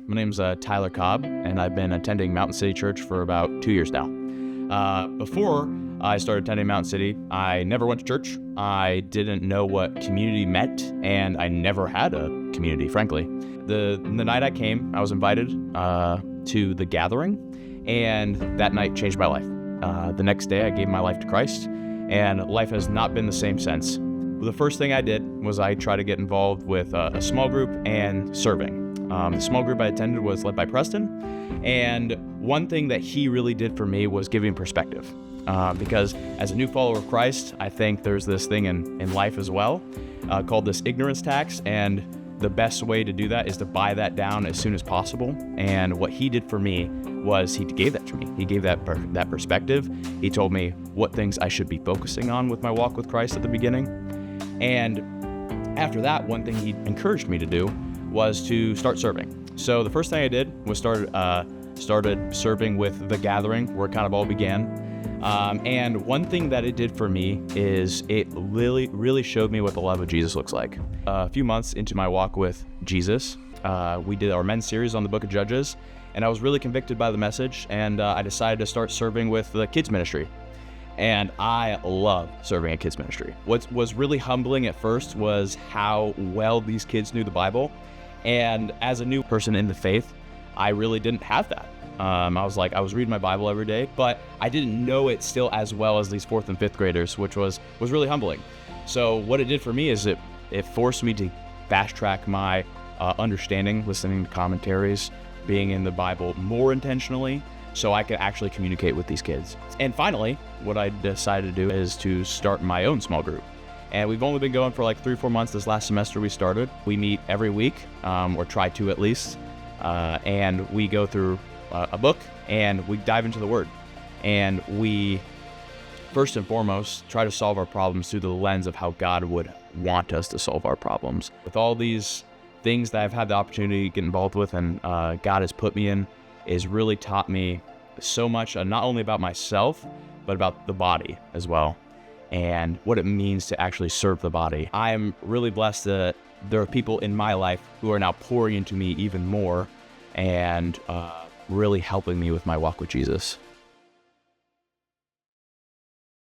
My name's Tyler Cobb, and I've been attending Mountain City Church for about 2 years now. Before I started attending Mountain City, I never went to church. I didn't know what community meant, and I never had a community, frankly. The night I came, I was invited to the gathering, and that night changed my life. The next day, I gave my life to Christ, and life has not been the same since. The first thing I did was I tried to get involved with a small group and serving. The small group I attended was led by Preston, and one thing that he really did for me was give me perspective. Because as a new follower of Christ, I think there's this thing in life as well called this ignorance tax, and the best way to do that is to buy that down as soon as possible. And what he did for me was he gave that to me. He gave that perspective. He told me what things I should be focusing on with my walk with Christ at the beginning. And after that, one thing he encouraged me to do was to start serving. So the first thing I did was started serving with the gathering, where it kind of all began. And one thing that it did for me is it really showed me what the love of Jesus looks like. A few months into my walk with Jesus, we did our men's series on the book of Judges, and I was really convicted by the message, and I decided to start serving with the kids ministry. And I love serving at kids ministry. What was really humbling at first was how well these kids knew the Bible. And as a new person in the faith, I really didn't have that. I was reading my Bible every day, but I didn't know it still as well as these 4th and 5th graders, which was really humbling. So what it did for me is it forced me to fast track my understanding, listening to commentaries, being in the Bible more intentionally, so I could actually communicate with these kids. And finally, what I decided to do is to start my own small group. And we've only been going for like 3 or 4 months. This last semester we started. We meet every week, or try to at least, and we go through a book and we dive into the Word. And we, first and foremost, try to solve our problems through the lens of how God would want us to solve our problems. With all these things that I've had the opportunity to get involved with and God has put me in, is really taught me so much, not only about myself, but about the body as well, and what it means to actually serve the body. I am really blessed that there are people in my life who are now pouring into me even more and really helping me with my walk with Jesus.